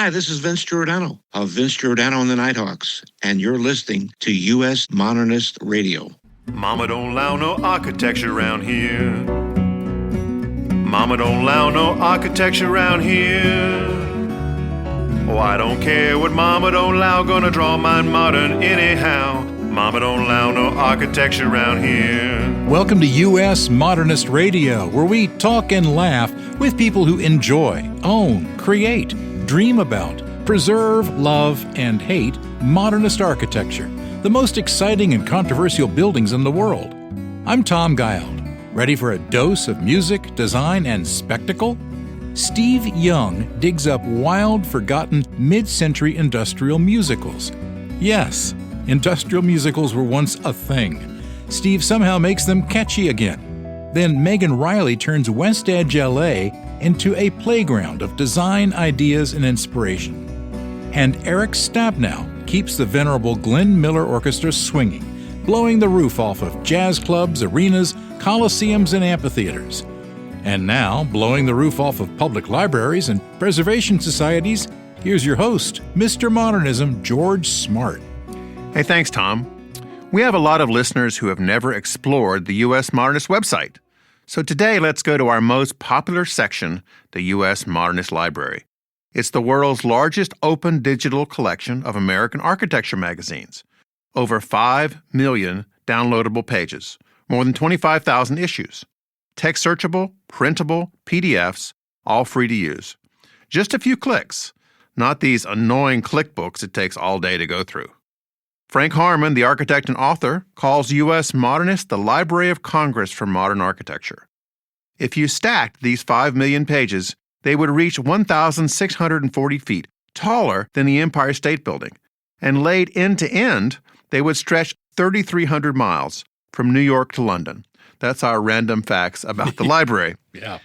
Hi, this is Vince Giordano of Vince Giordano and the Nighthawks, and you're listening to U.S. Modernist Radio. Mama don't allow no architecture around here. Mama don't allow no architecture around here. Oh, I don't care what Mama don't allow, gonna draw mine modern anyhow. Mama don't allow no architecture around here. Welcome to U.S. Modernist Radio, where we talk and laugh with people who enjoy, own, create, dream about, preserve, love, and hate modernist architecture, the most exciting and controversial buildings in the world. I'm Tom Guild. Ready for a dose of music, design, and spectacle? Steve Young digs up wild, forgotten mid-century industrial musicals. Yes, industrial musicals were once a thing. Steve somehow makes them catchy again. Then Megan Reilly turns WestEdge LA into a playground of design, ideas, and inspiration. And Erik Stabnau keeps the venerable Glenn Miller Orchestra swinging, blowing the roof off of jazz clubs, arenas, coliseums, and amphitheaters. And now, blowing the roof off of public libraries and preservation societies, here's your host, Mr. Modernism, George Smart. Hey, thanks, Tom. We have a lot of listeners who have never explored the U.S. Modernist website. So today, let's go to our most popular section, the U.S. Modernist Library. It's the world's largest open digital collection of American architecture magazines. Over 5 million downloadable pages, more than 25,000 issues. Text searchable, printable, PDFs, all free to use. Just a few clicks, not these annoying click books it takes all day to go through. Frank Harmon, the architect and author, calls U.S. Modernist the Library of Congress for modern architecture. If you stacked these 5 million pages, they would reach 1,640 feet, taller than the Empire State Building, and laid end to end, they would stretch 3,300 miles from New York to London. That's our random facts about the library. Yeah.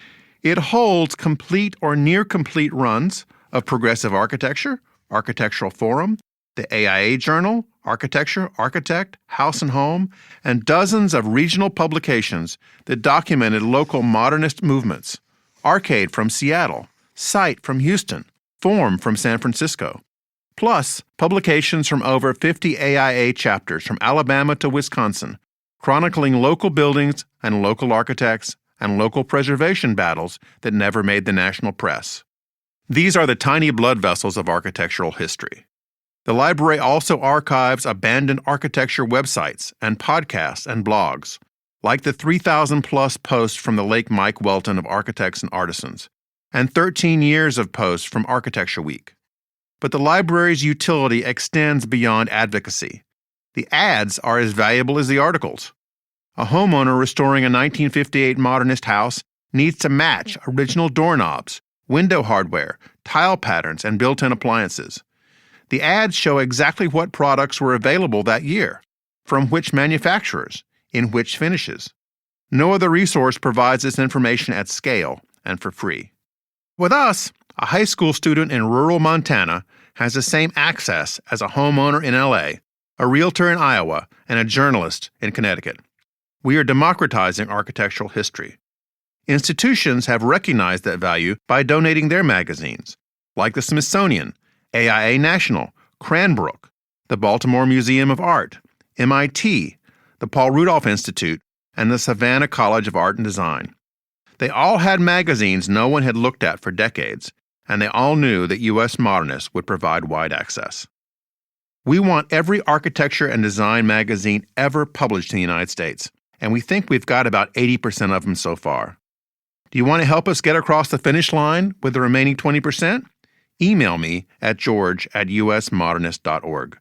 It holds complete or near-complete runs of progressive architecture, Architectural Forum, the AIA Journal, Architecture, Architect, House and Home, and dozens of regional publications that documented local modernist movements. Arcade from Seattle, Site from Houston, Form from San Francisco. Plus, publications from over 50 AIA chapters from Alabama to Wisconsin, chronicling local buildings and local architects and local preservation battles that never made the national press. These are the tiny blood vessels of architectural history. The library also archives abandoned architecture websites and podcasts and blogs, like the 3,000-plus posts from the late Mike Welton of Architects and Artisans, and 13 years of posts from Architecture Week. But the library's utility extends beyond advocacy. The ads are as valuable as the articles. A homeowner restoring a 1958 modernist house needs to match original doorknobs, window hardware, tile patterns, and built-in appliances. The ads show exactly what products were available that year, from which manufacturers, in which finishes. No other resource provides this information at scale and for free. With us, a high school student in rural Montana has the same access as a homeowner in LA, a realtor in Iowa, and a journalist in Connecticut. We are democratizing architectural history. Institutions have recognized that value by donating their magazines, like the Smithsonian, AIA National, Cranbrook, the Baltimore Museum of Art, MIT, the Paul Rudolph Institute, and the Savannah College of Art and Design. They all had magazines no one had looked at for decades, and they all knew that U.S. Modernists would provide wide access. We want every architecture and design magazine ever published in the United States, and we think we've got about 80% of them so far. Do you want to help us get across the finish line with the remaining 20%? Email me at george@usmodernist.org.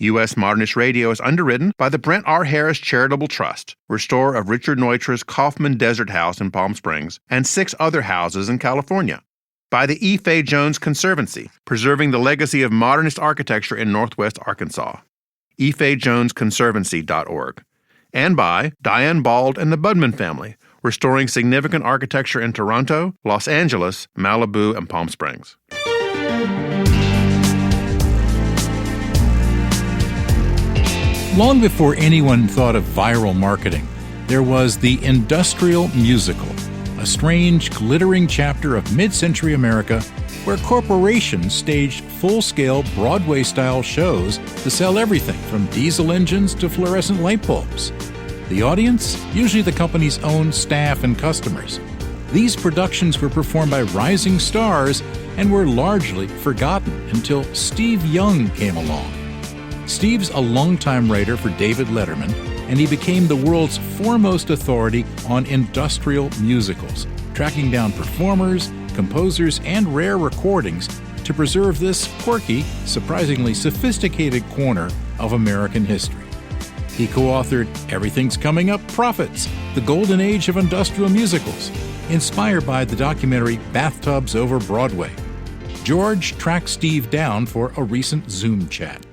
U.S. Modernist Radio is underwritten by the Brent R. Harris Charitable Trust, restorer of Richard Neutra's Kaufman Desert House in Palm Springs and 6 other houses in California. By the E. Fay Jones Conservancy, preserving the legacy of modernist architecture in Northwest Arkansas. efayjonesconservancy.org. And by Diane Bald and the Budman family, restoring significant architecture in Toronto, Los Angeles, Malibu, and Palm Springs. Long before anyone thought of viral marketing, there was the industrial musical, a strange, glittering chapter of mid-century America where corporations staged full-scale Broadway-style shows to sell everything from diesel engines to fluorescent light bulbs. The audience? Usually the company's own staff and customers. These productions were performed by rising stars and were largely forgotten until Steve Young came along. Steve's a longtime writer for David Letterman, and he became the world's foremost authority on industrial musicals, tracking down performers, composers, and rare recordings to preserve this quirky, surprisingly sophisticated corner of American history. He co-authored Everything's Coming Up Profits, the golden age of industrial musicals, inspired by the documentary Bathtubs Over Broadway. George tracked Steve down for a recent Zoom chat.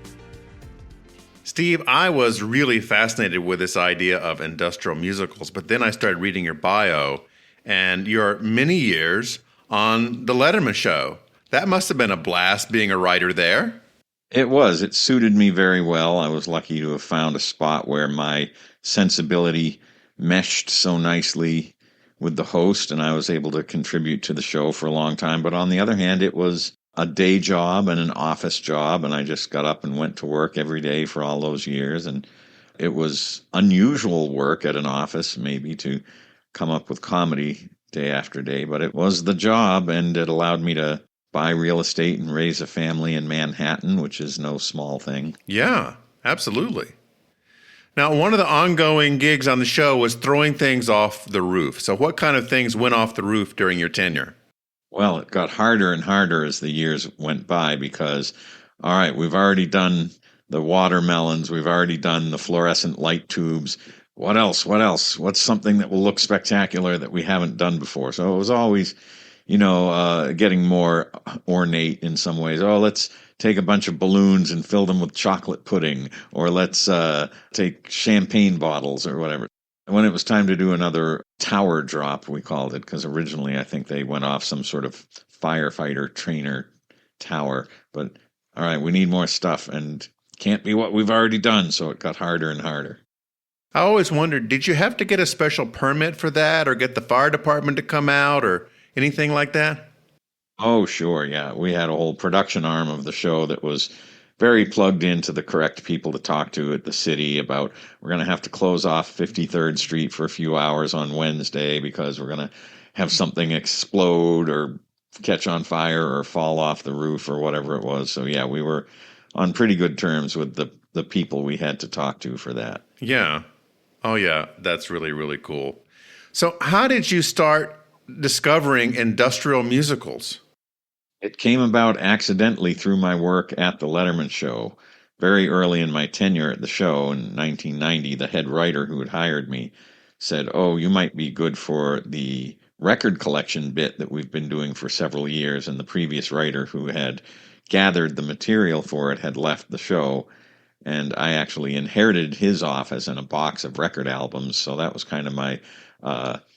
Steve, I was really fascinated with this idea of industrial musicals, but then I started reading your bio and your many years on The Letterman Show. That must have been a blast being a writer there. It was. It suited me very well. I was lucky to have found a spot where my sensibility meshed so nicely with the host, and I was able to contribute to the show for a long time. But on the other hand, it was a day job and an office job, and I just got up and went to work every day for all those years. And it was unusual work at an office, maybe, to come up with comedy day after day, but it was the job, and it allowed me to buy real estate and raise a family in Manhattan, which is no small thing. Yeah, absolutely. Now, one of the ongoing gigs on the show was throwing things off the roof. So what kind of things went off the roof during your tenure? Well, it got harder and harder as the years went by because, all right, we've already done the watermelons. We've already done the fluorescent light tubes. What else? What else? What's something that will look spectacular that we haven't done before? So it was always, getting more ornate in some ways. Oh, let's take a bunch of balloons and fill them with chocolate pudding, or let's take champagne bottles or whatever. And when it was time to do another tower drop, we called it, because originally I think they went off some sort of firefighter trainer tower. But all right, we need more stuff, and can't be what we've already done. So it got harder and harder. I always wondered, did you have to get a special permit for that, or get the fire department to come out, or anything like that? Oh, sure, yeah. We had a whole production arm of the show that was very plugged into the correct people to talk to at the city about, we're going to have to close off 53rd Street for a few hours on Wednesday because we're going to have something explode or catch on fire or fall off the roof or whatever it was. So, yeah, we were on pretty good terms with the people we had to talk to for that. Yeah. Oh, yeah. That's really, really cool. So how did you start discovering industrial musicals? It came about accidentally through my work at the Letterman Show. Very early in my tenure at the show in 1990, the head writer who had hired me said, "Oh, you might be good for the record collection bit that we've been doing for several years." And the previous writer who had gathered the material for it had left the show. And I actually inherited his office and a box of record albums. So that was kind of my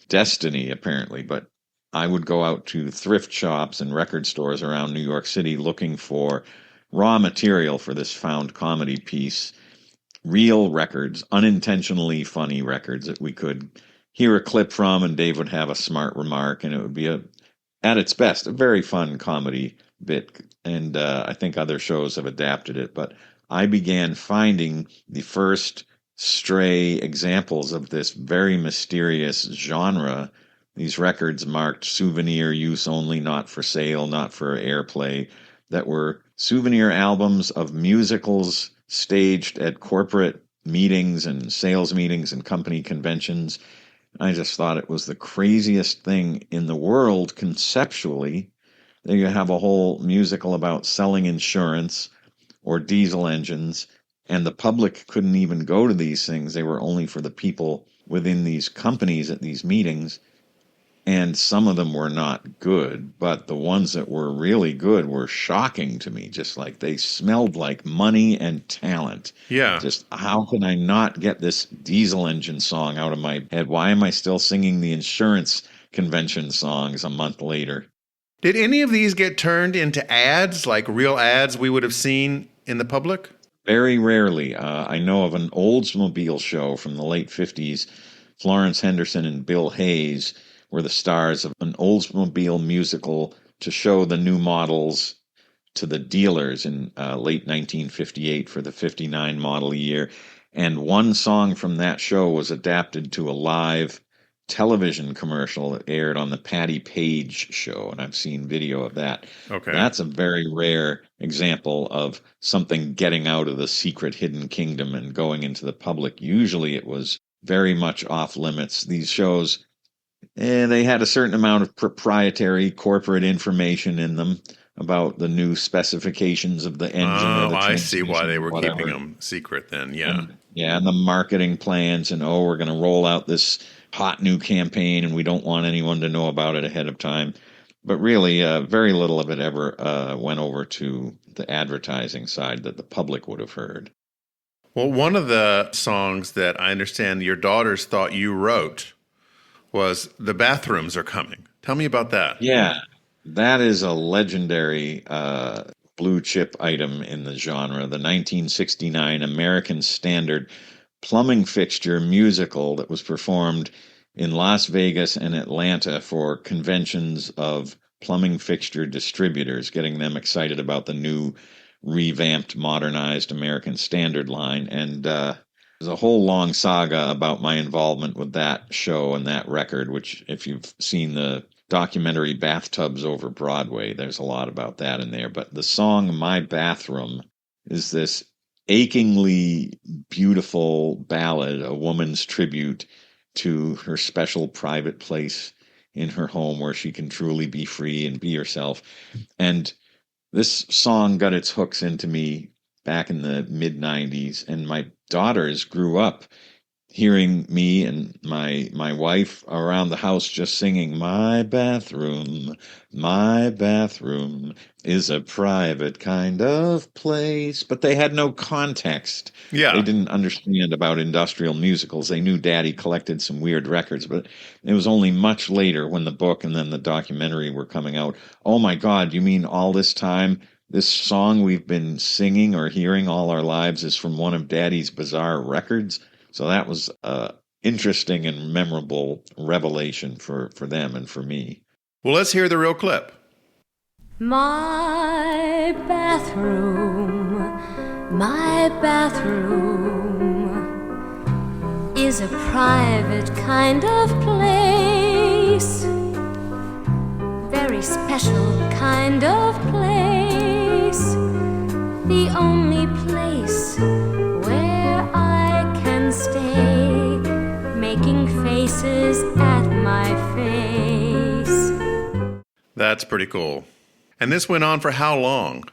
destiny, apparently. But I would go out to thrift shops and record stores around New York City looking for raw material for this found comedy piece, real records, unintentionally funny records that we could hear a clip from, and Dave would have a smart remark, and it would be, at its best, a very fun comedy bit. And I think other shows have adapted it. But I began finding the first stray examples of this very mysterious genre. These records marked souvenir use only, not for sale, not for airplay, that were souvenir albums of musicals staged at corporate meetings and sales meetings and company conventions. I just thought it was the craziest thing in the world conceptually. There you have a whole musical about selling insurance or diesel engines, and the public couldn't even go to these things. They were only for the people within these companies at these meetings. And some of them were not good, but the ones that were really good were shocking to me. Just like they smelled like money and talent. Yeah. Just how can I not get this diesel engine song out of my head? Why am I still singing the insurance convention songs a month later? Did any of these get turned into ads, like real ads we would have seen in the public? Very rarely. I know of an Oldsmobile show from the late 50s. Florence Henderson and Bill Hayes were the stars of an Oldsmobile musical to show the new models to the dealers in late 1958 for the 59 model year. And one song from that show was adapted to a live television commercial that aired on the Patty Page show, and I've seen video of that. Okay. That's a very rare example of something getting out of the secret hidden kingdom and going into the public. Usually it was very much off limits. These shows, they had a certain amount of proprietary corporate information in them about the new specifications of the engine or the I see why they were whatever. keeping them secret then, yeah. And the marketing plans, and we're going to roll out this hot new campaign, and we don't want anyone to know about it ahead of time. But really, very little of it ever went over to the advertising side that the public would have heard. Well, one of the songs that I understand your daughters thought you wrote was "The Bathrooms Are Coming." Tell me about that. Yeah, that is a legendary blue chip item in the genre. The 1969 American Standard plumbing fixture musical that was performed in Las Vegas and Atlanta for conventions of plumbing fixture distributors, getting them excited about the new revamped, modernized American Standard line. And there's a whole long saga about my involvement with that show and that record, which, if you've seen the documentary Bathtubs Over Broadway, there's a lot about that in there. But the song My Bathroom is this achingly beautiful ballad, a woman's tribute to her special private place in her home where she can truly be free and be herself. And this song got its hooks into me back in the mid-90s, and my daughters grew up hearing me and my wife around the house just singing, my bathroom is a private kind of place. But they had no context. Yeah. They didn't understand about industrial musicals. They knew Daddy collected some weird records, but it was only much later, when the book and then the documentary were coming out. Oh my God, you mean all this time this song we've been singing or hearing all our lives is from one of Daddy's bizarre records? So that was an interesting and memorable revelation for them and for me. Well, let's hear the real clip. My bathroom is a private kind of place, very special kind of place, the only place where I can stay, making faces at my face. That's pretty cool. And this went on for how long?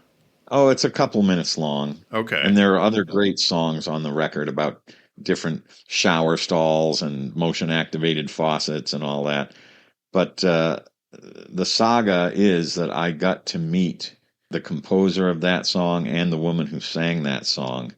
Oh, it's a couple minutes long. Okay. And there are other great songs on the record about different shower stalls and motion-activated faucets and all that. But the saga is that I got to meet the composer of that song and the woman who sang that song,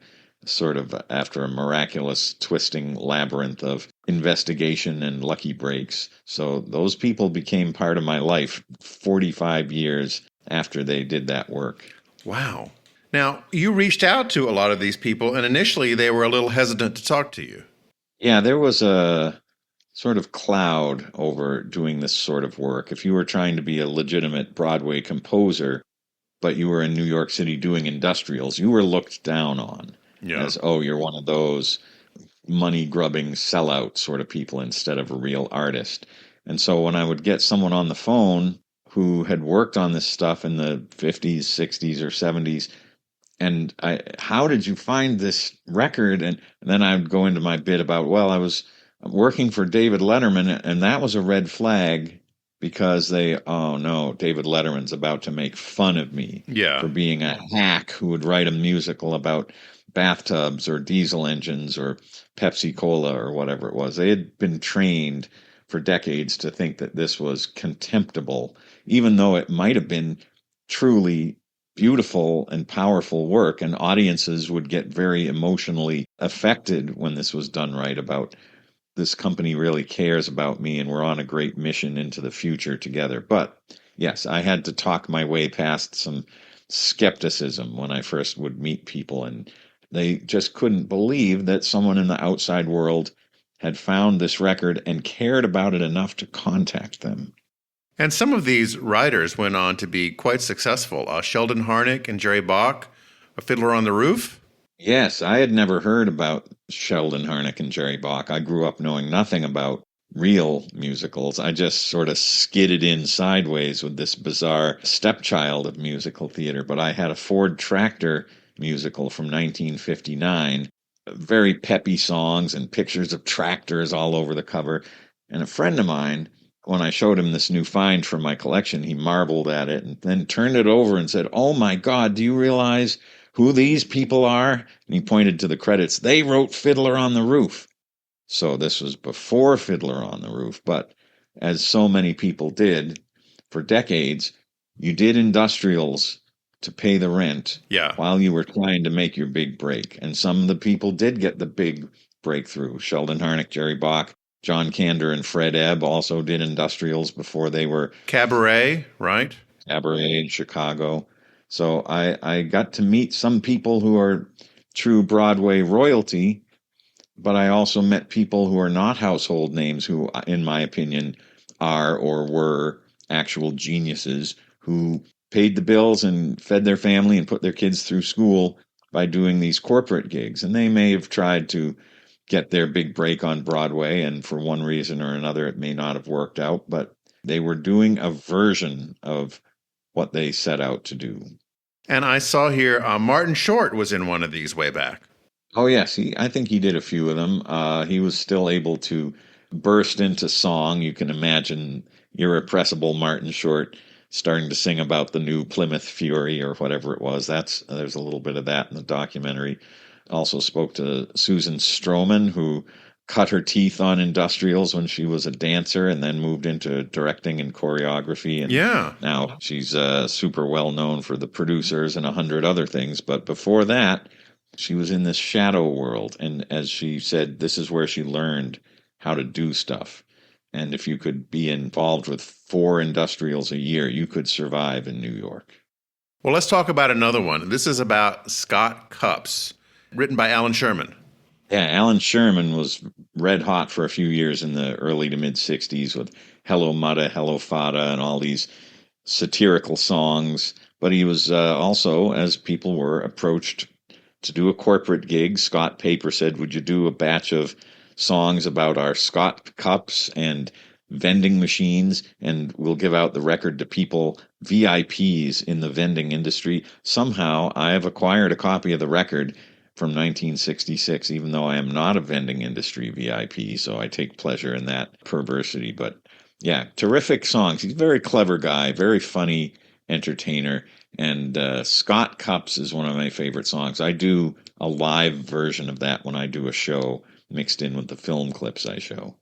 sort of after a miraculous twisting labyrinth of investigation and lucky breaks. So those people became part of my life 45 years after they did that work. Wow. Now, you reached out to a lot of these people, and initially they were a little hesitant to talk to you. Yeah, there was a sort of cloud over doing this sort of work. If you were trying to be a legitimate Broadway composer, but you were in New York City doing industrials, you were looked down on as, oh, you're one of those money-grubbing sellout sort of people instead of a real artist. And so when I would get someone on the phone who had worked on this stuff in the 50s, 60s, or 70s, and how did you find this record? And then I would go into my bit about, well, I was working for David Letterman, and that was a red flag because oh no, David Letterman's about to make fun of me for being a hack who would write a musical about bathtubs or diesel engines or Pepsi Cola or whatever it was. They had been trained for decades to think that this was contemptible, even though it might have been truly beautiful and powerful work, and audiences would get very emotionally affected when this was done right, about this company really cares about me and we're on a great mission into the future together. But yes, I had to talk my way past some skepticism when I first would meet people, and they just couldn't believe that someone in the outside world had found this record and cared about it enough to contact them. And some of these writers went on to be quite successful. Sheldon Harnick and Jerry Bach, A Fiddler on the Roof. Yes, I had never heard about Sheldon Harnick and Jerry Bach. I grew up knowing nothing about real musicals. I just sort of skidded in sideways with this bizarre stepchild of musical theater. But I had a Ford Tractor musical from 1959, very peppy songs and pictures of tractors all over the cover. And a friend of mine, when I showed him this new find from my collection, he marveled at it and then turned it over and said, "Oh my God, do you realize who these people are?" And he pointed to the credits. They wrote Fiddler on the Roof. So this was before Fiddler on the Roof, but as so many people did for decades, you did industrials to pay the rent while you were trying to make your big break. And some of the people did get the big breakthrough. Sheldon Harnick, Jerry Bach, John Kander, and Fred Ebb also did industrials before they were Cabaret, right? Cabaret in Chicago. So I got to meet some people who are true Broadway royalty, but I also met people who are not household names who, in my opinion, are or were actual geniuses who paid the bills and fed their family and put their kids through school by doing these corporate gigs. And they may have tried to get their big break on Broadway, and for one reason or another, it may not have worked out, but they were doing a version of what they set out to do. And I saw here Martin Short was in one of these way back. Oh, yes. I think he did a few of them. He was still able to burst into song. You can imagine irrepressible Martin Short starting to sing about the new Plymouth Fury or whatever it was. There's a little bit of that in the documentary. Also spoke to Susan Stroman, who cut her teeth on industrials when she was a dancer and then moved into directing and choreography. And now she's super well known for The Producers and 100 other things. But before that, she was in this shadow world. And as she said, this is where she learned how to do stuff. And if you could be involved with 4 industrials a year, you could survive in New York. Well, let's talk about another one. This is about Scott Cups, written by Alan Sherman. Yeah, Alan Sherman was red hot for a few years in the early to mid 60s with Hello Mutta, Hello Fata, and all these satirical songs. But he was also, as people were approached to do a corporate gig, Scott Paper said, "Would you do a batch of songs about our Scott Cups and vending machines, and we'll give out the record to people, VIPs in the vending industry." Somehow I have acquired a copy of the record from 1966, even though I am not a vending industry VIP, so I take pleasure in that perversity. But yeah, terrific songs. He's a very clever guy, very funny entertainer, and Scott Cups is one of my favorite songs. I do a live version of that when I do a show, mixed in with the film clips I show.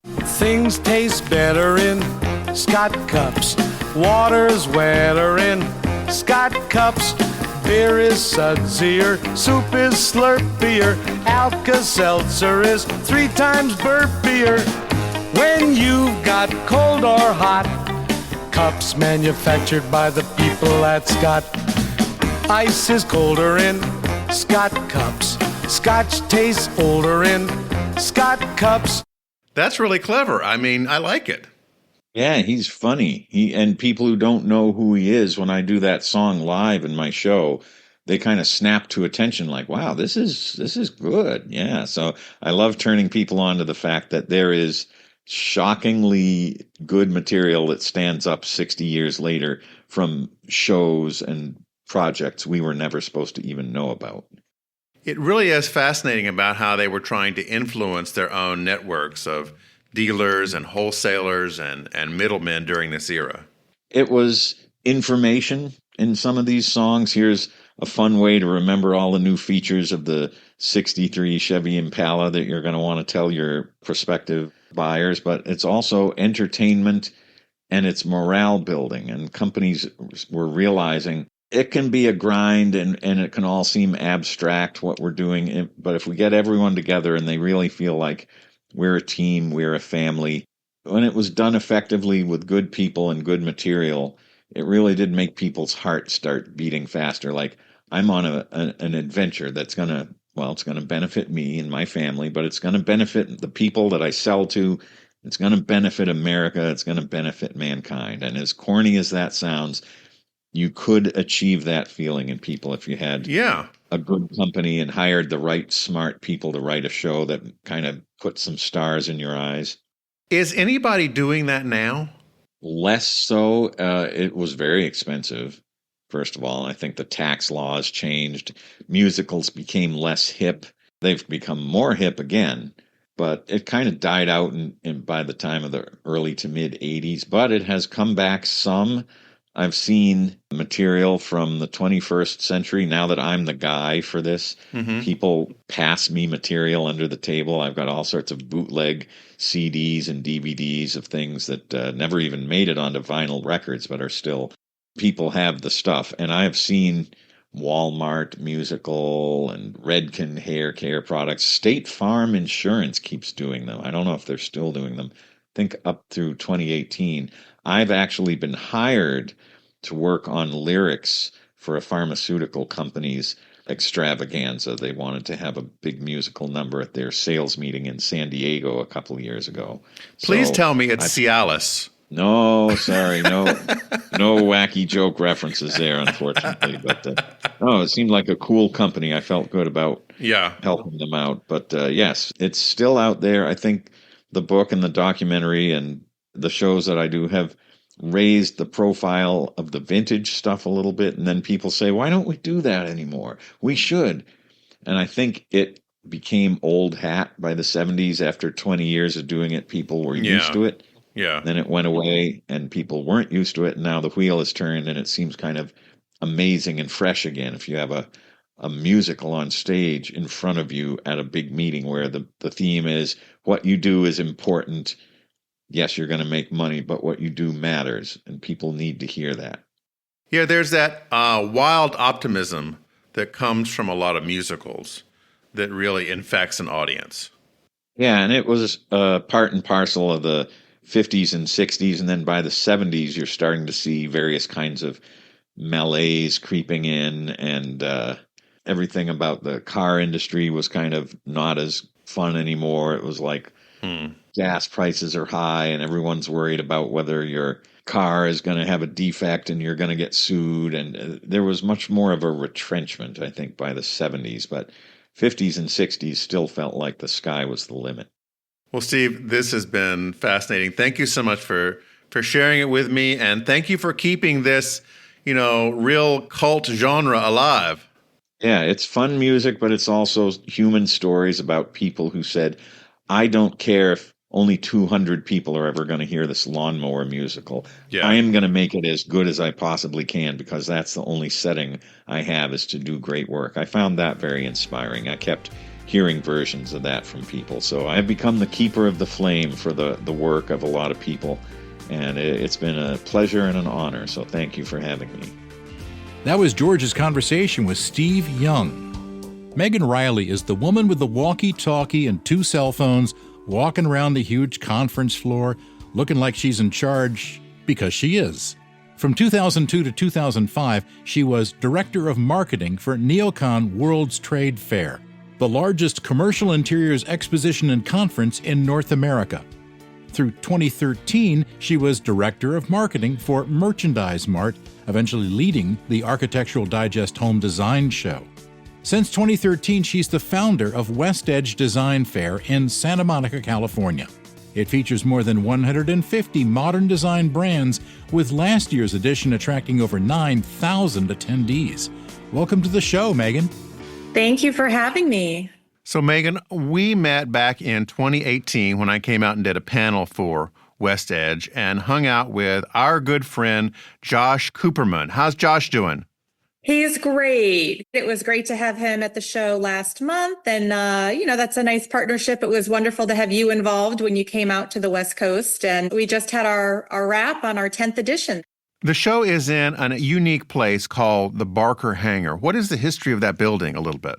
Things taste better in Scott Cups. Water's wetter in Scott Cups. Beer is sudsier, soup is slurpier, Alka-Seltzer is 3 times burpier. When you've got cold or hot, cups manufactured by the people at Scott. Ice is colder in Scott Cups. Scotch tastes older in Scott Cups. That's really clever. I mean, I like it. Yeah, he's funny. And people who don't know who he is, when I do that song live in my show, they kind of snap to attention like, wow, this is good. Yeah, so I love turning people on to the fact that there is shockingly good material that stands up 60 years later from shows and projects we were never supposed to even know about. It really is fascinating about how they were trying to influence their own networks of dealers and wholesalers and middlemen during this era. It was information in some of these songs. Here's a fun way to remember all the new features of the 63 Chevy Impala that you're going to want to tell your prospective buyers, but it's also entertainment and it's morale building. And companies were realizing it can be a grind and it can all seem abstract what we're doing, but if we get everyone together and they really feel like we're a team, we're a family. When it was done effectively with good people and good material, it really did make people's hearts start beating faster. Like, I'm on an adventure that's going to, well, it's going to benefit me and my family, but it's going to benefit the people that I sell to It's going to benefit America. It's going to benefit mankind. And as corny as that sounds, you could achieve that feeling in people if you had a good company and hired the right smart people to write a show that kind of put some stars in your eyes. Is anybody doing that now? Less so. It was very expensive, first of all. I think the tax laws changed. Musicals became less hip. They've become more hip again, but it kind of died out by the time of the early to mid 80s, but it has come back some. I've seen material from the 21st century. Now that I'm the guy for this, people pass me material under the table. I've got all sorts of bootleg CDs and DVDs of things that never even made it onto vinyl records, but are still, people have the stuff. And I've seen Walmart Musical and Redken hair care products. State Farm Insurance keeps doing them. I don't know if they're still doing them. I think up through 2018. I've actually been hired to work on lyrics for a pharmaceutical company's extravaganza. They wanted to have a big musical number at their sales meeting in San Diego a couple of years ago. Please tell me it's Cialis. No, sorry, no wacky joke references there, unfortunately. But it seemed like a cool company. I felt good about helping them out. But yes, it's still out there. I think the book and the documentary and the shows that I do have raised the profile of the vintage stuff a little bit. And then people say, why don't we do that anymore? We should. And I think it became old hat by the 70s. After 20 years of doing it, people were used to it. Yeah. Then it went away and people weren't used to it. And now the wheel has turned and it seems kind of amazing and fresh again. If you have a musical on stage in front of you at a big meeting where the theme is what you do is important. Yes, you're going to make money, but what you do matters, and people need to hear that. Yeah, there's that wild optimism that comes from a lot of musicals that really infects an audience. Yeah, and it was part and parcel of the 50s and 60s, and then by the 70s, you're starting to see various kinds of malaise creeping in, and everything about the car industry was kind of not as fun anymore. It was like gas prices are high and everyone's worried about whether your car is going to have a defect and you're going to get sued. And there was much more of a retrenchment, I think, by the 70s. But 50s and 60s still felt like the sky was the limit. Well, Steve, this has been fascinating. Thank you so much for sharing it with me. And thank you for keeping this, real cult genre alive. Yeah, it's fun music, but it's also human stories about people who said, I don't care if only 200 people are ever going to hear this lawnmower musical. Yeah. I am going to make it as good as I possibly can because that's the only setting I have is to do great work. I found that very inspiring. I kept hearing versions of that from people. So I've become the keeper of the flame for the work of a lot of people. And it's been a pleasure and an honor. So thank you for having me. That was George's conversation with Steve Young. Megan Reilly is the woman with the walkie-talkie and 2 cell phones walking around the huge conference floor looking like she's in charge because she is. From 2002 to 2005, she was Director of Marketing for Neocon World's Trade Fair, the largest commercial interiors exposition and conference in North America. Through 2013, she was Director of Marketing for Merchandise Mart, eventually leading the Architectural Digest Home Design Show. Since 2013, she's the founder of WestEdge Design Fair in Santa Monica, California. It features more than 150 modern design brands, with last year's edition attracting over 9,000 attendees. Welcome to the show, Megan. Thank you for having me. So, Megan, we met back in 2018 when I came out and did a panel for WestEdge and hung out with our good friend, Josh Cooperman. How's Josh doing? He's great. It was great to have him at the show last month. And, that's a nice partnership. It was wonderful to have you involved when you came out to the West Coast. And we just had our wrap on our 10th edition. The show is in a unique place called the Barker Hangar. What is the history of that building a little bit?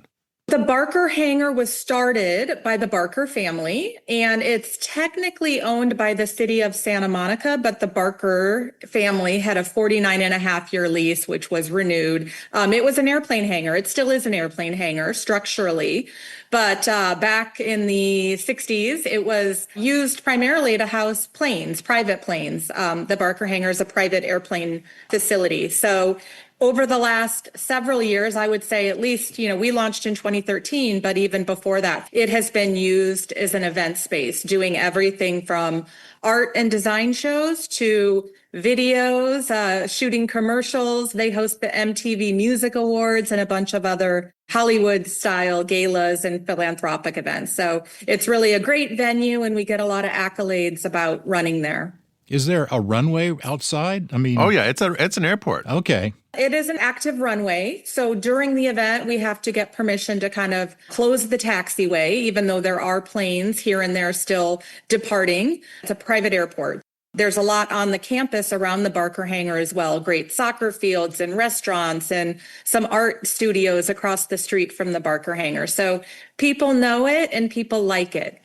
The Barker Hangar was started by the Barker family, and it's technically owned by the city of Santa Monica, but the Barker family had a 49.5-year lease, which was renewed. It was an airplane hangar. It still is an airplane hangar structurally, but back in the 60s, it was used primarily to house planes, private planes. The Barker Hangar is a private airplane facility. So over the last several years, I would say at least, we launched in 2013, but even before that, it has been used as an event space, doing everything from art and design shows to videos, shooting commercials. They host the MTV Music Awards and a bunch of other Hollywood-style galas and philanthropic events. So it's really a great venue, and we get a lot of accolades about running there. Is there a runway outside? Oh yeah, it's an airport. Okay. It is an active runway. So during the event, we have to get permission to kind of close the taxiway, even though there are planes here and there still departing. It's a private airport. There's a lot on the campus around the Barker Hangar as well. Great soccer fields and restaurants and some art studios across the street from the Barker Hangar. So people know it and people like it.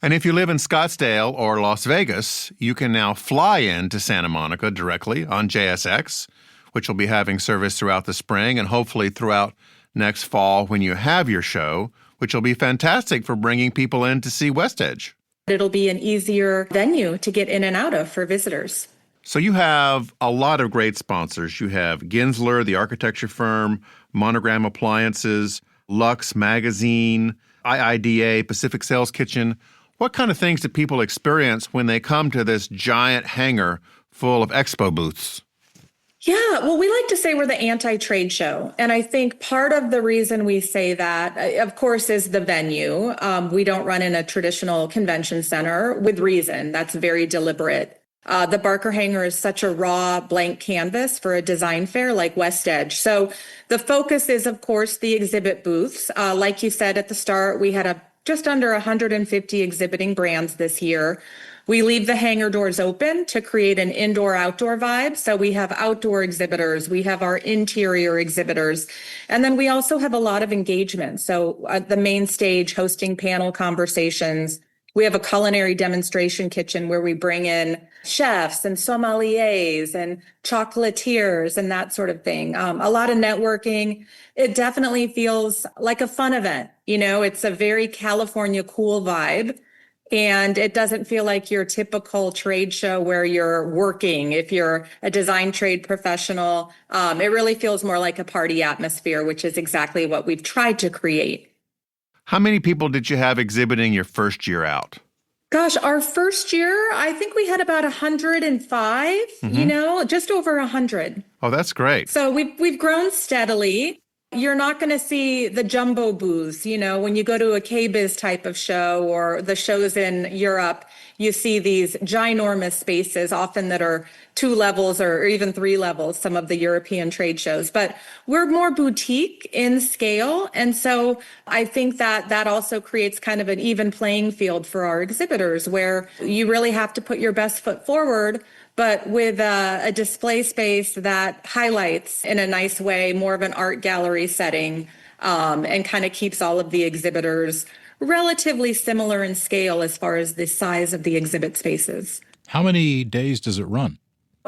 And if you live in Scottsdale or Las Vegas, you can now fly into Santa Monica directly on JSX, which will be having service throughout the spring and hopefully throughout next fall when you have your show, which will be fantastic for bringing people in to see WestEdge. It'll be an easier venue to get in and out of for visitors. So you have a lot of great sponsors. You have Gensler, the architecture firm, Monogram Appliances, Lux Magazine, IIDA, Pacific Sales Kitchen. What kind of things do people experience when they come to this giant hangar full of expo booths? Yeah, well, we like to say we're the anti-trade show. And I think part of the reason we say that, of course, is the venue. We don't run in a traditional convention center with reason. That's very deliberate. The Barker Hangar is such a raw blank canvas for a design fair like WestEdge. So the focus is, of course, the exhibit booths. Like you said at the start, we had just under 150 exhibiting brands this year. We leave the hangar doors open to create an indoor-outdoor vibe. So we have outdoor exhibitors, we have our interior exhibitors, and then we also have a lot of engagement. So the main stage hosting panel conversations. We have a culinary demonstration kitchen where we bring in chefs and sommeliers and chocolatiers and that sort of thing. A lot of networking. It definitely feels like a fun event. It's a very California cool vibe. And it doesn't feel like your typical trade show where you're working. If you're a design trade professional, it really feels more like a party atmosphere, which is exactly what we've tried to create. How many people did you have exhibiting your first year out? Gosh, our first year, I think we had about 105, just over 100. Oh, that's great. So we've grown steadily. You're not going to see the jumbo booths, when you go to a K-Biz type of show or the shows in Europe, you see these ginormous spaces, often that are 2 levels or even 3 levels, some of the European trade shows. But we're more boutique in scale. And so I think that also creates kind of an even playing field for our exhibitors where you really have to put your best foot forward, but with a display space that highlights in a nice way more of an art gallery setting and kind of keeps all of the exhibitors relatively similar in scale as far as the size of the exhibit spaces. How many days does it run?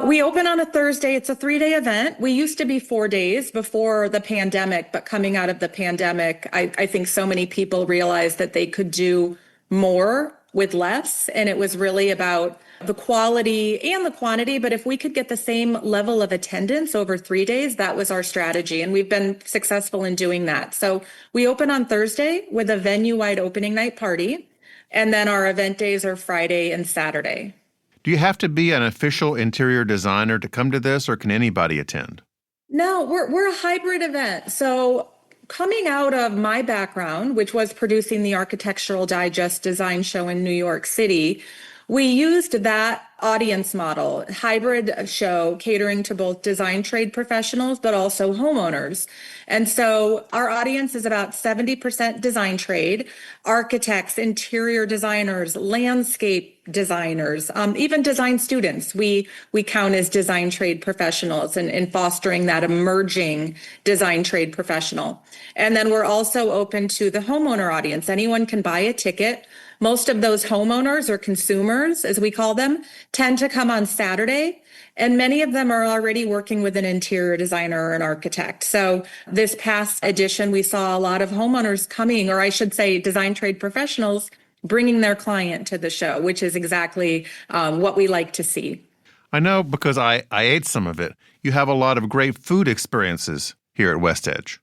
We open on a Thursday. It's a 3-day event. We used to be 4 days before the pandemic, but coming out of the pandemic, I think so many people realized that they could do more with less. And it was really about the quality and the quantity. But if we could get the same level of attendance over 3 days, that was our strategy. And we've been successful in doing that. So we open on Thursday with a venue-wide opening night party. And then our event days are Friday and Saturday. Do you have to be an official interior designer to come to this, or can anybody attend? No, we're a hybrid event. So coming out of my background, which was producing the Architectural Digest design show in New York City, we used that audience model, hybrid show catering to both design trade professionals, but also homeowners. And so our audience is about 70% design trade, architects, interior designers, landscape designers, even design students. We count as design trade professionals in fostering that emerging design trade professional. And then we're also open to the homeowner audience. Anyone can buy a ticket. Most of those homeowners or consumers, as we call them, tend to come on Saturday, and many of them are already working with an interior designer or an architect. So this past edition, we saw a lot of homeowners coming, or I should say design trade professionals, bringing their client to the show, which is exactly what we like to see. I know because I ate some of it. You have a lot of great food experiences here at WestEdge.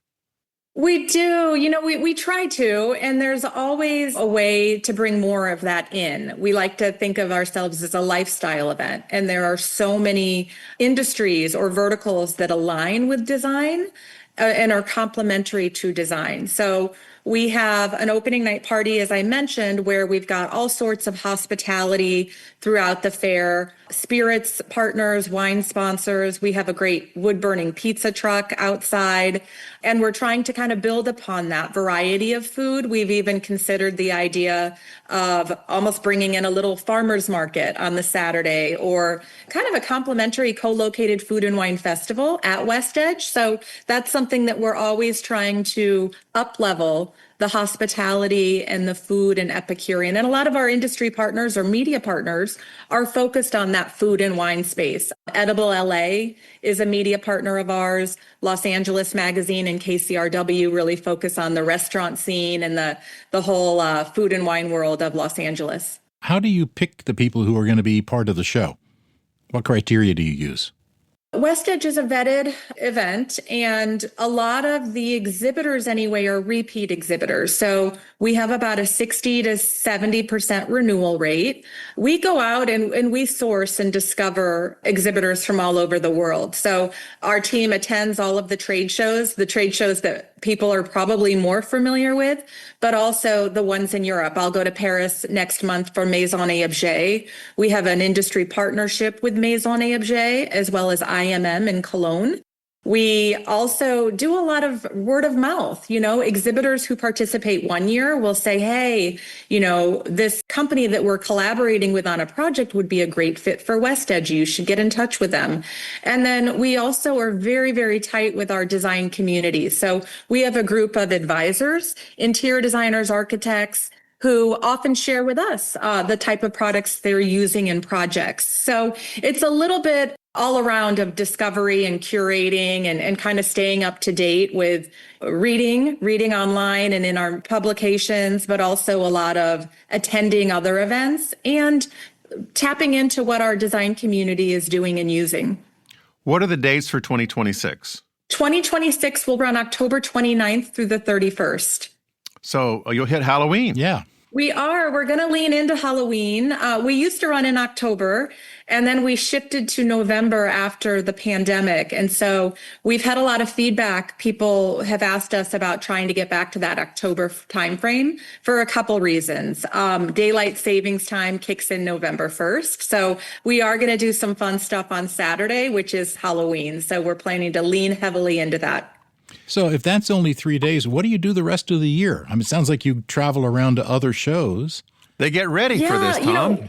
We do. You know, we try to, and there's always a way to bring more of that in. We like to think of ourselves as a lifestyle event, and there are so many industries or verticals that align with design and are complementary to design. So we have an opening night party, as I mentioned, where we've got all sorts of hospitality throughout the fair, spirits partners, wine sponsors. We have a great wood-burning pizza truck outside, and we're trying to kind of build upon that variety of food. We've even considered the idea of almost bringing in a little farmer's market on the Saturday, or kind of a complimentary co-located food and wine festival at WestEdge. So that's something that we're always trying to up-level the hospitality and the food and Epicurean. And a lot of our industry partners or media partners are focused on that food and wine space. Edible LA is a media partner of ours. Los Angeles Magazine and KCRW really focus on the restaurant scene and the whole food and wine world of Los Angeles. How do you pick the people who are going to be part of the show? What criteria do you use? WestEdge is a vetted event, and a lot of the exhibitors anyway are repeat exhibitors. So we have about a 60 to 70% renewal rate. We go out and we source and discover exhibitors from all over the world. So our team attends all of the trade shows that people are probably more familiar with, but also the ones in Europe. I'll go to Paris next month for Maison et Objet. We have an industry partnership with Maison et Objet, as well as IMM in Cologne. We also do a lot of word of mouth. You know, exhibitors who participate one year will say, hey, you know, this company that we're collaborating with on a project would be a great fit for WestEdge. You should get in touch with them. And then we also are very, very tight with our design community. So we have a group of advisors, interior designers, architects, who often share with us the type of products they're using in projects. So it's a little bit all around of discovery and curating and kind of staying up to date with reading online and in our publications, but also a lot of attending other events and tapping into what our design community is doing and using. What are the dates for 2026? 2026 will run October 29th through the 31st. So you'll hit Halloween. Yeah. We're going to lean into Halloween. We used to run in October, and then we shifted to November after the pandemic. And so we've had a lot of feedback. People have asked us about trying to get back to that October timeframe for a couple reasons. Daylight savings time kicks in November 1st. So we are going to do some fun stuff on Saturday, which is Halloween. So we're planning to lean heavily into that. So if that's only 3 days, what do you do the rest of the year? I mean, it sounds like you travel around to other shows. They get ready for this, Tom.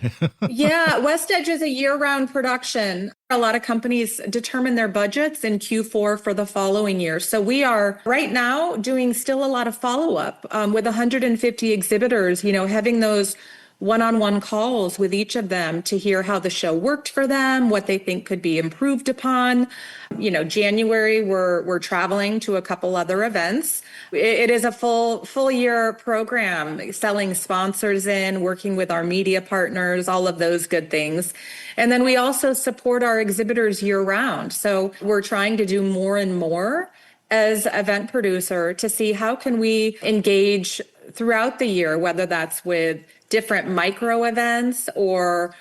Yeah, WestEdge is a year-round production. A lot of companies determine their budgets in Q4 for the following year. So we are right now doing still a lot of follow-up with 150 exhibitors, you know, having those one-on-one calls with each of them to hear how the show worked for them, what they think could be improved upon. You know, January, we're traveling to a couple other events. It is a full year program, selling sponsors in, working with our media partners, all of those good things. And then we also support our exhibitors year round. So we're trying to do more and more as event producer to see how can we engage throughout the year, whether that's with different micro events or,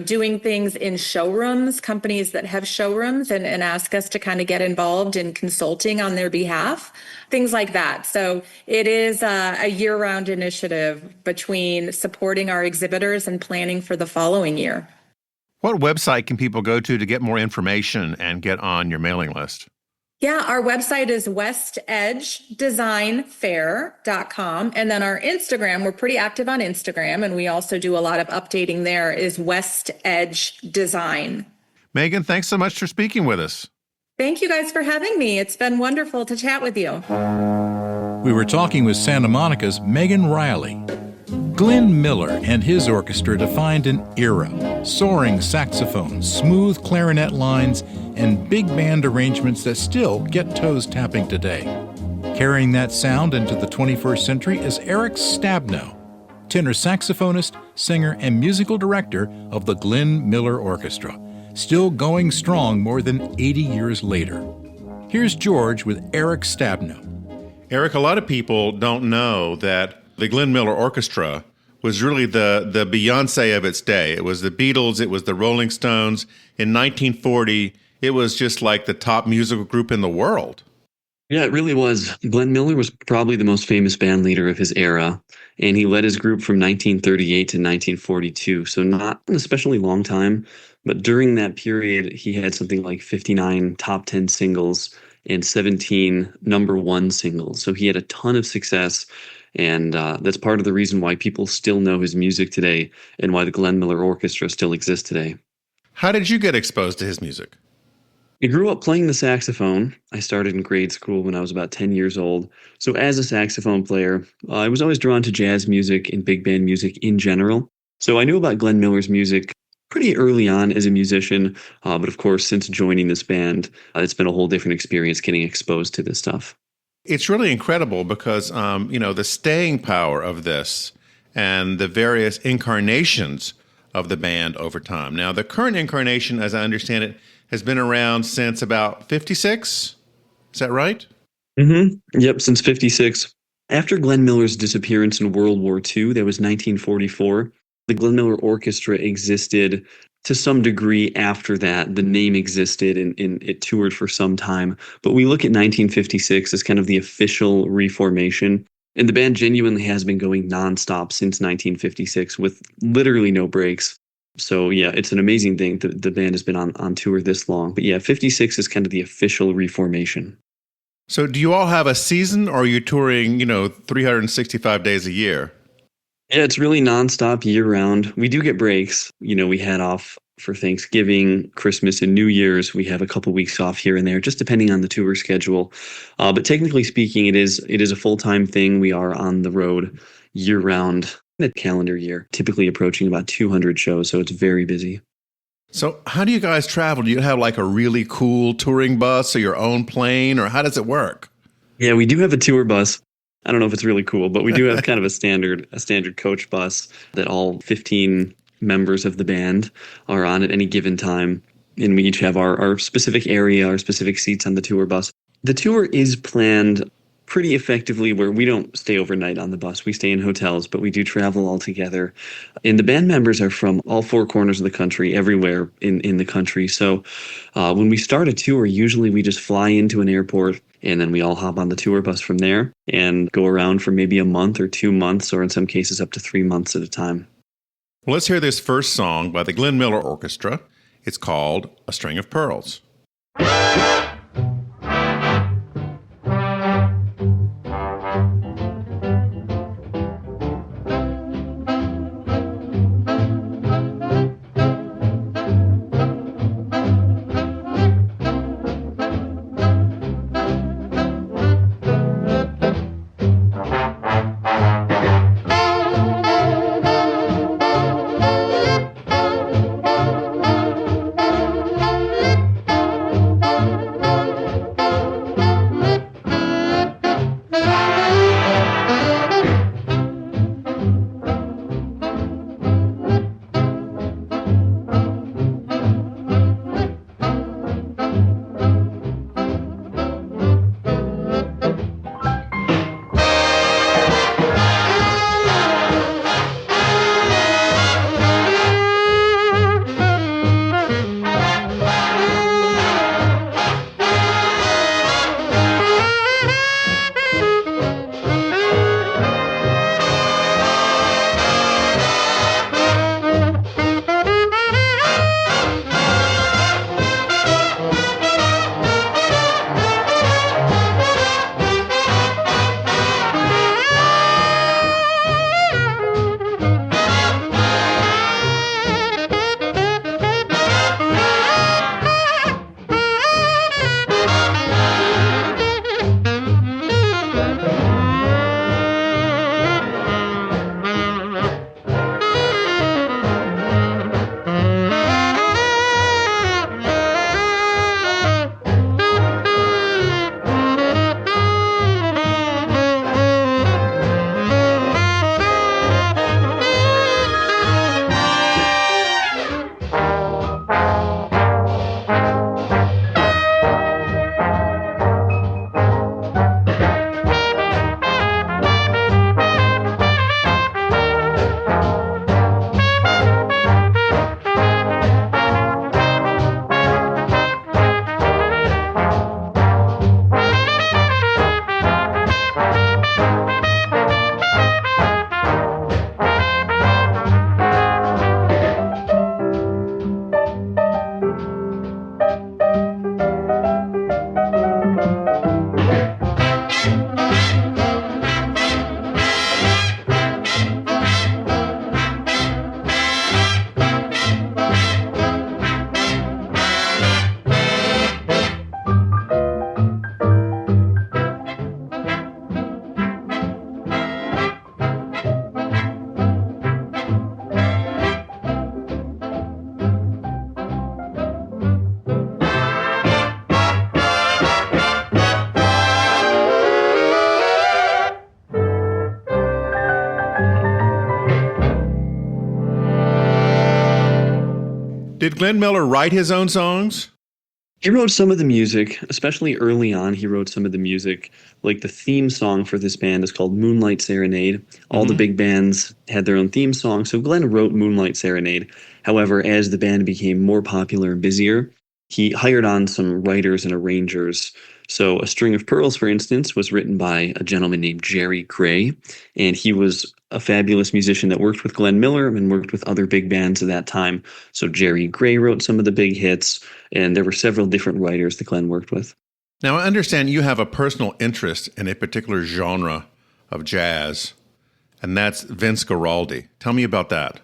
doing things in showrooms, companies that have showrooms and ask us to kind of get involved in consulting on their behalf, things like that. So it is a year-round initiative between supporting our exhibitors and planning for the following year. What website can people go to get more information and get on your mailing list? Yeah, our website is westedgedesignfair.com. And then our Instagram, we're pretty active on Instagram, and we also do a lot of updating there, is WestEdge Design. Megan, thanks so much for speaking with us. Thank you guys for having me. It's been wonderful to chat with you. We were talking with Santa Monica's Megan Reilly. Glenn Miller and his orchestra defined an era: soaring saxophones, smooth clarinet lines, and big band arrangements that still get toes tapping today. Carrying that sound into the 21st century is Erik Stabnau, tenor saxophonist, singer, and musical director of the Glenn Miller Orchestra, still going strong more than 80 years later. Here's George with Erik Stabnau. Erik, a lot of people don't know that the Glenn Miller Orchestra was really the Beyonce of its day. It was the Beatles, it was the Rolling Stones. In 1940, it was just like the top musical group in the world. Yeah, it really was. Glenn Miller was probably the most famous band leader of his era, and he led his group from 1938 to 1942, so not an especially long time, but during that period, he had something like 59 top 10 singles and 17 number one singles, so he had a ton of success. And that's part of the reason why people still know his music today and why the Glenn Miller Orchestra still exists today. How did you get exposed to his music? I grew up playing the saxophone. I started in grade school when I was about 10 years old. So as a saxophone player, I was always drawn to jazz music and big band music in general. So I knew about Glenn Miller's music pretty early on as a musician. But of course, since joining this band, it's been a whole different experience getting exposed to this stuff. It's really incredible because, the staying power of this and the various incarnations of the band over time. Now, the current incarnation, as I understand it, has been around since about 56. Is that right? Mm-hmm. Yep, since 56. After Glenn Miller's disappearance in World War II, that was 1944, the Glenn Miller Orchestra existed to some degree after that. The name existed and it toured for some time. But we look at 1956 as kind of the official reformation. And the band genuinely has been going nonstop since 1956 with literally no breaks. So yeah, it's an amazing thing that the band has been on tour this long. But yeah, 56 is kind of the official reformation. So do you all have a season, or are you touring, 365 days a year? Yeah, it's really nonstop year round. We do get breaks. We had off for Thanksgiving, Christmas, and New Year's. We have a couple weeks off here and there, just depending on the tour schedule. But technically speaking, it is a full-time thing. We are on the road year round, a calendar year, typically approaching about 200 shows. So it's very busy. So how do you guys travel? Do you have like a really cool touring bus or your own plane, or how does it work? Yeah, we do have a tour bus. I don't know if it's really cool, but we do have kind of a standard coach bus that all 15 members of the band are on at any given time. And we each have our specific area, our specific seats on the tour bus. The tour is planned pretty effectively where we don't stay overnight on the bus. We stay in hotels, but we do travel all together. And the band members are from all four corners of the country, everywhere in the country. So when we start a tour, usually we just fly into an airport, and then we all hop on the tour bus from there and go around for maybe a month or 2 months, or in some cases up to 3 months at a time. Well, let's hear this first song by the Glenn Miller Orchestra. It's called A String of Pearls. Did Glenn Miller write his own songs? He wrote some of the music, especially early on. He wrote some of the music, like the theme song for this band is called Moonlight Serenade. All the big bands had their own theme song, so Glenn wrote Moonlight Serenade. However, as the band became more popular and busier, he hired on some writers and arrangers. So A String of Pearls, for instance, was written by a gentleman named Jerry Gray, and he was a fabulous musician that worked with Glenn Miller and worked with other big bands at that time. So Jerry Gray wrote some of the big hits, and there were several different writers that Glenn worked with. Now, I understand you have a personal interest in a particular genre of jazz, and that's Vince Guaraldi. Tell me about that.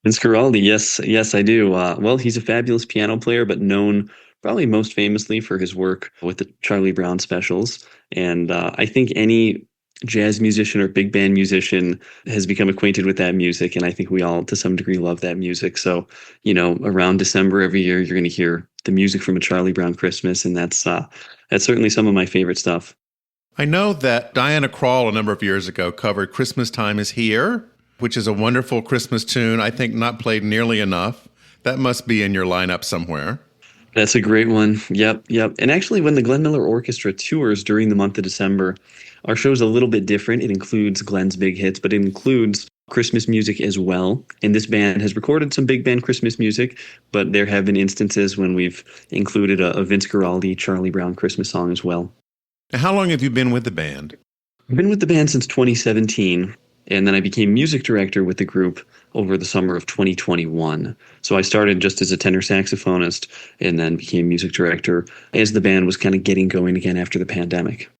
Vince Guaraldi, yes, I do. Well, he's a fabulous piano player, but known probably most famously for his work with the Charlie Brown specials. And I think any jazz musician or big band musician has become acquainted with that music. And I think we all, to some degree, love that music. So, around December every year, you're going to hear the music from A Charlie Brown Christmas. And that's certainly some of my favorite stuff. I know that Diana Krall a number of years ago covered Christmas Time Is Here, which is a wonderful Christmas tune, I think not played nearly enough. That must be in your lineup somewhere. That's a great one. Yep. And actually, when the Glenn Miller Orchestra tours during the month of December, our show's a little bit different. It includes Glenn's big hits, but it includes Christmas music as well. And this band has recorded some big band Christmas music, but there have been instances when we've included a Vince Guaraldi, Charlie Brown Christmas song as well. Now, how long have you been with the band? I've been with the band since 2017. And then I became music director with the group over the summer of 2021. So I started just as a tenor saxophonist and then became music director as the band was kind of getting going again after the pandemic.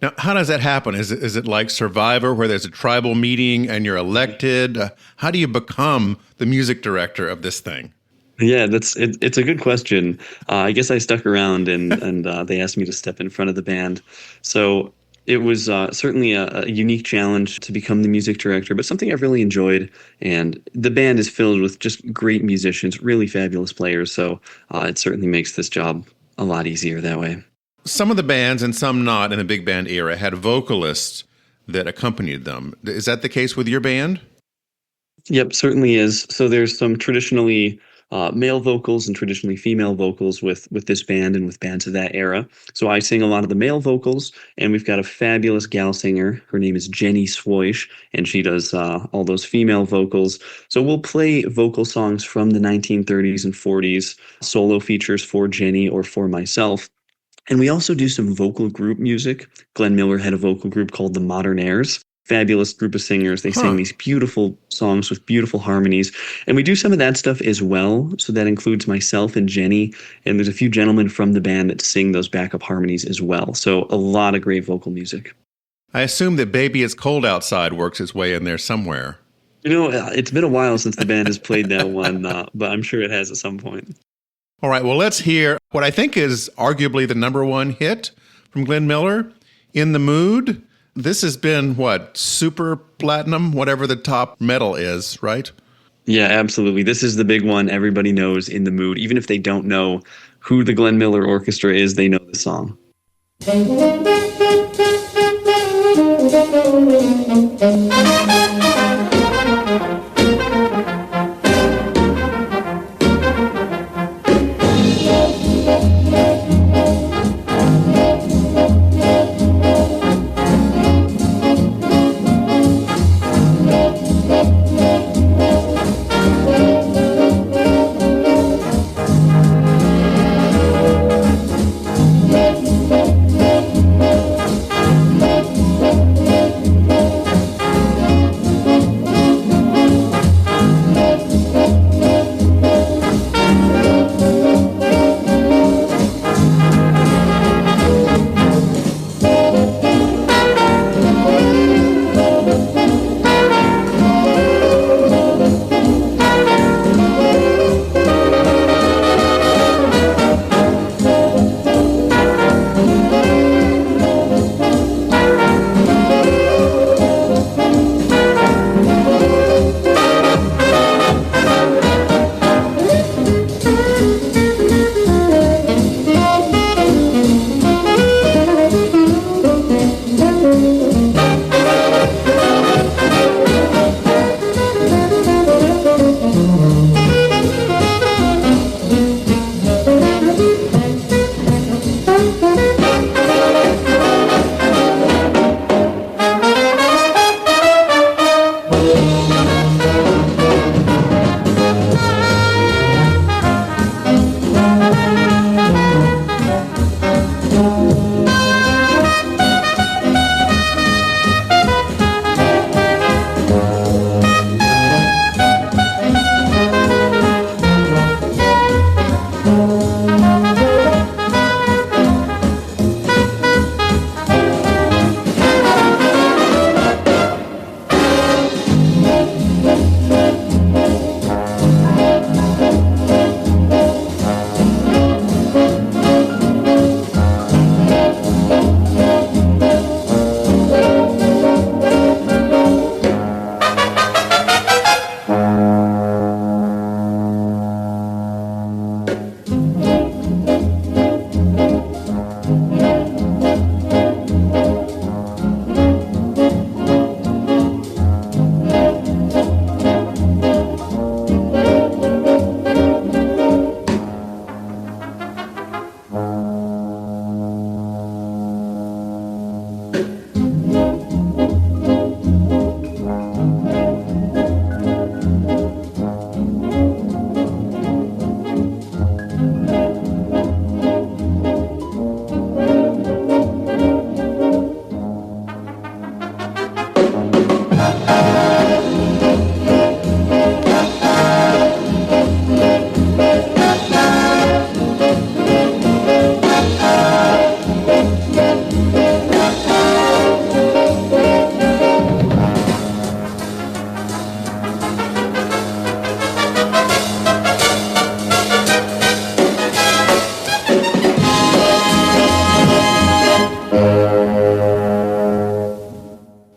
Now, how does that happen? Is it like Survivor, where there's a tribal meeting and you're elected? How do you become the music director of this thing? Yeah, it's a good question. I guess I stuck around and they asked me to step in front of the band. So it was certainly a unique challenge to become the music director, but something I've really enjoyed. And the band is filled with just great musicians, really fabulous players. So it certainly makes this job a lot easier that way. Some of the bands, and some not in the big band era, had vocalists that accompanied them. Is that the case with your band? Yep, certainly is. So there's some traditionally male vocals and traditionally female vocals with this band and with bands of that era. So I sing a lot of the male vocals, and we've got a fabulous gal singer. Her name is Jenny Swoish, and she does all those female vocals. So we'll play vocal songs from the 1930s and 40s, solo features for Jenny or for myself. And we also do some vocal group music. Glenn Miller had a vocal group called the Modern Airs. Fabulous group of singers. They sing these beautiful songs with beautiful harmonies. And we do some of that stuff as well. So that includes myself and Jenny. And there's a few gentlemen from the band that sing those backup harmonies as well. So a lot of great vocal music. I assume that Baby It's Cold Outside works its way in there somewhere. It's been a while since the band has played that one, but I'm sure it has at some point. All right, well, let's hear what I think is arguably the number one hit from Glenn Miller, In the Mood. This has been, super platinum, whatever the top metal is, right? Yeah, absolutely. This is the big one everybody knows, In the Mood. Even if they don't know who the Glenn Miller Orchestra is, they know the song.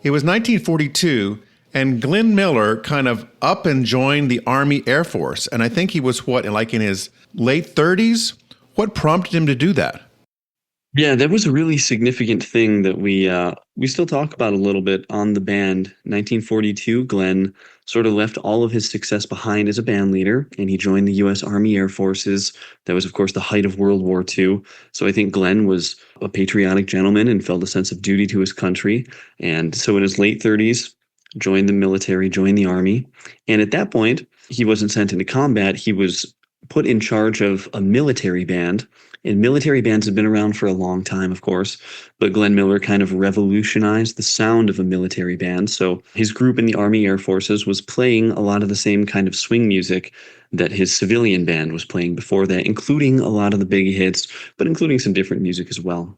It was 1942, and Glenn Miller kind of up and joined the Army Air Force. And I think he was, in his late 30s? What prompted him to do that? Yeah, that was a really significant thing that we still talk about a little bit on the band. 1942, Glenn sort of left all of his success behind as a band leader, and he joined the U.S. Army Air Forces. That was, of course, the height of World War II. So I think Glenn was a patriotic gentleman and felt a sense of duty to his country. And so in his late 30s, joined the military, joined the Army. And at that point, he wasn't sent into combat. He was put in charge of a military band. And military bands have been around for a long time, of course, but Glenn Miller kind of revolutionized the sound of a military band. So his group in the Army Air Forces was playing a lot of the same kind of swing music that his civilian band was playing before that, including a lot of the big hits, but including some different music as well.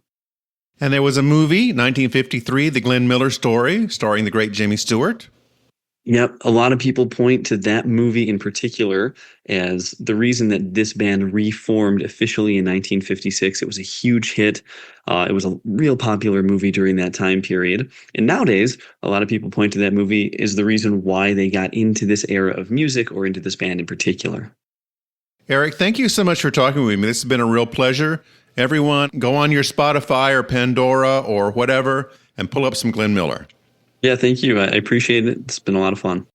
And there was a movie, 1953, The Glenn Miller Story, starring the great Jimmy Stewart. Yep. A lot of people point to that movie in particular as the reason that this band reformed officially in 1956. It was a huge hit. It was a real popular movie during that time period. And nowadays, a lot of people point to that movie as the reason why they got into this era of music or into this band in particular. Erik, thank you so much for talking with me. This has been a real pleasure. Everyone, go on your Spotify or Pandora or whatever and pull up some Glenn Miller. Yeah, thank you. I appreciate it. It's been a lot of fun.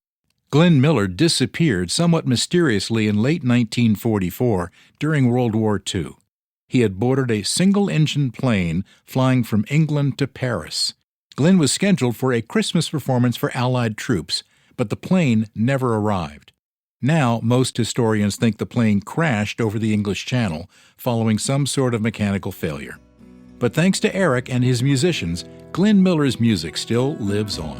Glenn Miller disappeared somewhat mysteriously in late 1944 during World War II. He had boarded a single-engine plane flying from England to Paris. Glenn was scheduled for a Christmas performance for Allied troops, but the plane never arrived. Now, most historians think the plane crashed over the English Channel following some sort of mechanical failure. But thanks to Erik and his musicians, Glenn Miller's music still lives on.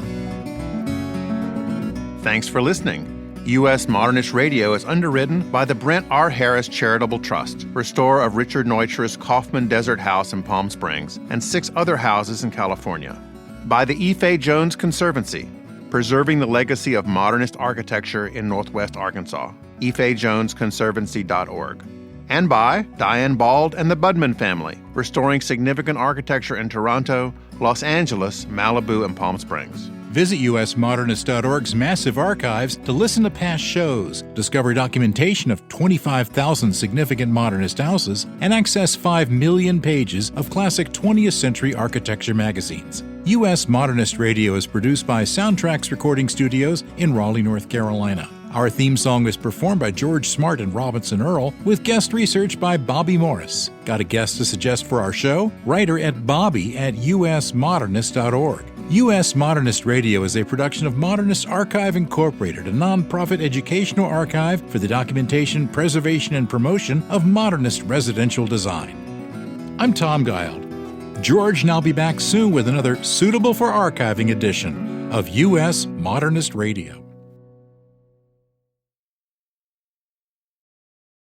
Thanks for listening. U.S. Modernist Radio is underwritten by the Brent R. Harris Charitable Trust, restorer of Richard Neutra's Kaufman Desert House in Palm Springs and 6 other houses in California. By the E. Jones Conservancy, preserving the legacy of modernist architecture in Northwest Arkansas. efjonesconservancy.org. And by Diane Bald and the Budman family, restoring significant architecture in Toronto, Los Angeles, Malibu, and Palm Springs. Visit usmodernist.org's massive archives to listen to past shows, discover documentation of 25,000 significant modernist houses, and access 5 million pages of classic 20th century architecture magazines. U.S. Modernist Radio is produced by Soundtracks Recording Studios in Raleigh, North Carolina. Our theme song is performed by George Smart and Robinson Earl, with guest research by Bobby Morris. Got a guest to suggest for our show? Write her at bobby@usmodernist.org. U.S. Modernist Radio is a production of Modernist Archive Incorporated, a nonprofit educational archive for the documentation, preservation, and promotion of modernist residential design. I'm Tom Guild. George and I'll be back soon with another suitable for archiving edition of U.S. Modernist Radio.